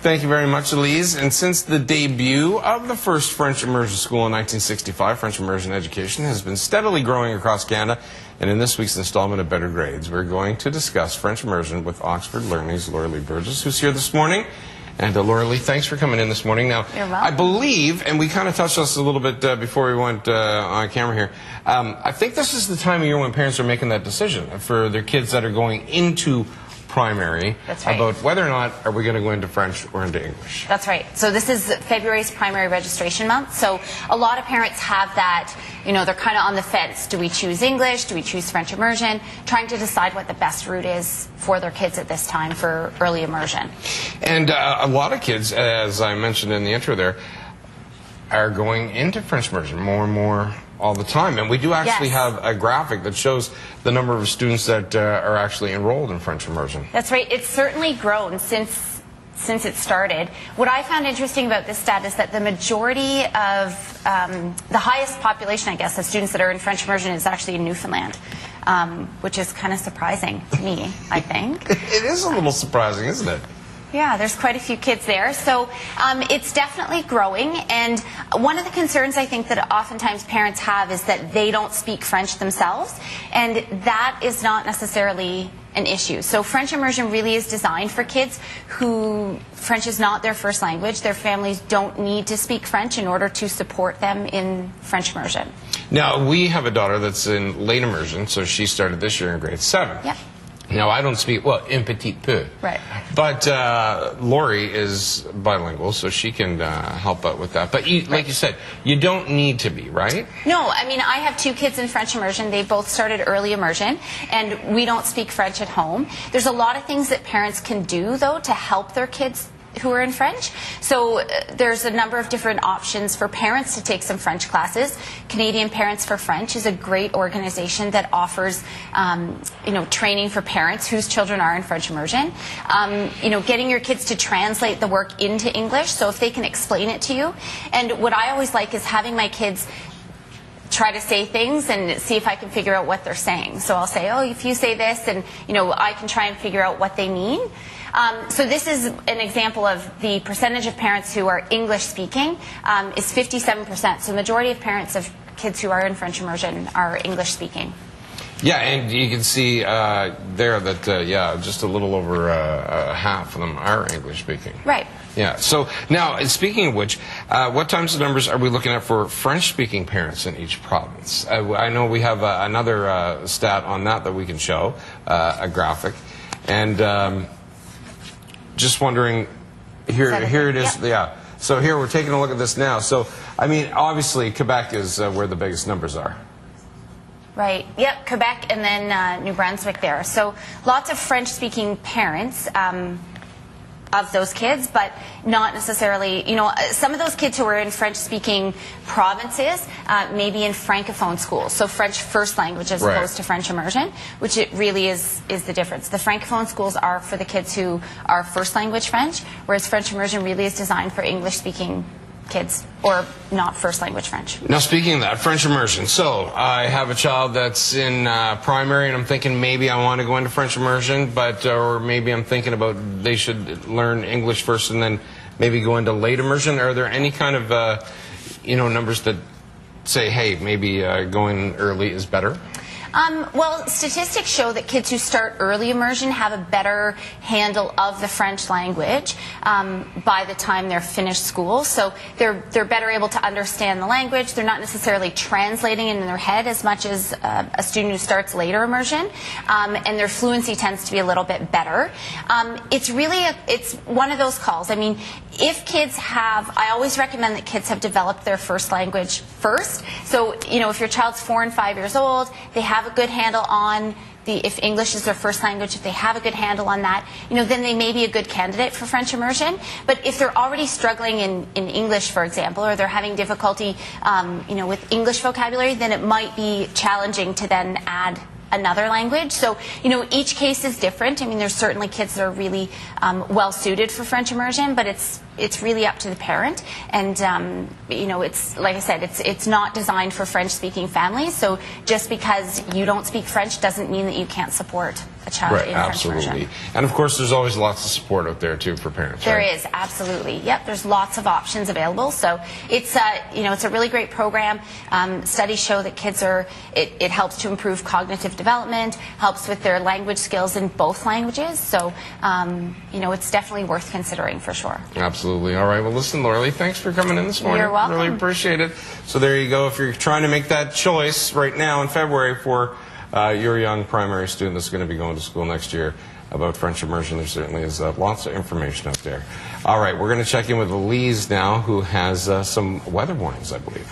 Thank you very much, Elise. And since the debut of the first French immersion school in 1965, French immersion education has been steadily growing across Canada. And in this week's installment of Better Grades, we're going to discuss French immersion with Oxford Learning's Laura Lee Burgess, who's here this morning. And Laura Lee, thanks for coming in this morning. Now, I believe, and we kind of touched on this a little bit before we went on camera here, I think this is the time of year when parents are making that decision for their kids that are going into primary. That's right. About whether or not are we going to go into French or into English. That's right. So this is February's primary registration month. So a lot of parents have that, you know, they're kind of on the fence. Do we choose English? Do we choose French immersion? Trying to decide what the best route is for their kids at this time for early immersion. And a lot of kids, as I mentioned in the intro there, are going into French immersion more and more all the time. And we do actually have a graphic that shows the number of students that are actually enrolled in French immersion. That's right. It's certainly grown since it started. What I found interesting about this stat is that the majority of the highest population, I guess, of students that are in French immersion is actually in Newfoundland, which is kind of surprising to me, I think. It is a little surprising, isn't it? Yeah, there's quite a few kids there. So it's definitely growing. And one of the concerns I think that oftentimes parents have is that they don't speak French themselves. And that is not necessarily an issue. So French immersion really is designed for kids who French is not their first language. Their families don't need to speak French in order to support them in French immersion. Now, we have a daughter that's in late immersion, so she started this year in grade 7. Yep. Now, I don't speak, well, un petit peu. Right. But Lori is bilingual, so she can help out with that. But like you said, you don't need to be, right? No, I mean, I have 2 kids in French immersion. They both started early immersion, and we don't speak French at home. There's a lot of things that parents can do, though, to help their kids who are in French. So there's a number of different options for parents to take some French classes. Canadian Parents for French is a great organization that offers training for parents whose children are in French immersion. Getting your kids to translate the work into English, so if they can explain it to you. And what I always like is having my kids try to say things and see if I can figure out what they're saying. So I'll say, oh, if you say this, and I can try and figure out what they mean. So this is an example of the percentage of parents who are English speaking is 57%. So the majority of parents of kids who are in French immersion are English speaking. Yeah, and you can see there that, just a little over half of them are English speaking. Right. Yeah, so now, speaking of which, what types of numbers are we looking at for French-speaking parents in each province? I know we have another stat on that we can show, a graphic. And just wondering, here it is, yeah. So here, we're taking a look at this now. So, I mean, obviously, Quebec is where the biggest numbers are. Right. Yep, Quebec and then New Brunswick there. So lots of French-speaking parents of those kids, but not necessarily, some of those kids who are in French-speaking provinces may be in Francophone schools, so French first language as opposed to French immersion, which it really is the difference. The Francophone schools are for the kids who are first language French, whereas French immersion really is designed for English-speaking kids, or not first language French. Now, speaking of that, French immersion. So, I have a child that's in primary, and I'm thinking maybe I want to go into French immersion, or maybe I'm thinking about they should learn English first and then maybe go into late immersion. Are there any kind of, numbers that say, hey, maybe going early is better? Well, statistics show that kids who start early immersion have a better handle of the French language by the time they're finished school. So they're better able to understand the language. They're not necessarily translating it in their head as much as a student who starts later immersion, and their fluency tends to be a little bit better. It's one of those calls. I mean, if kids have, I always recommend that kids have developed their first language first. So, if your child's 4 and 5 years old, they have a good handle on if English is their first language, if they have a good handle on that, then they may be a good candidate for French immersion. But if they're already struggling in English, for example, or they're having difficulty, with English vocabulary, then it might be challenging to then add another language. So, each case is different. I mean, there's certainly kids that are really well suited for French immersion, but it's really up to the parent. And, it's, like I said, it's not designed for French-speaking families. So just because you don't speak French doesn't mean that you can't support a child Right, in absolutely. French immersion. And of course, there's always lots of support out there too for parents. There right? is, absolutely. Yep, there's lots of options available. So it's it's a really great program. Studies show that kids it helps to improve cognitive development, helps with their language skills in both languages. So it's definitely worth considering for sure. Absolutely. All right. Well, listen, Laura, thanks for coming in this morning. You're welcome. Really appreciate it. So there you go. If you're trying to make that choice right now in February for your young primary student that's going to be going to school next year about French immersion, there certainly is lots of information out there. All right. We're going to check in with Elise now, who has some weather warnings, I believe.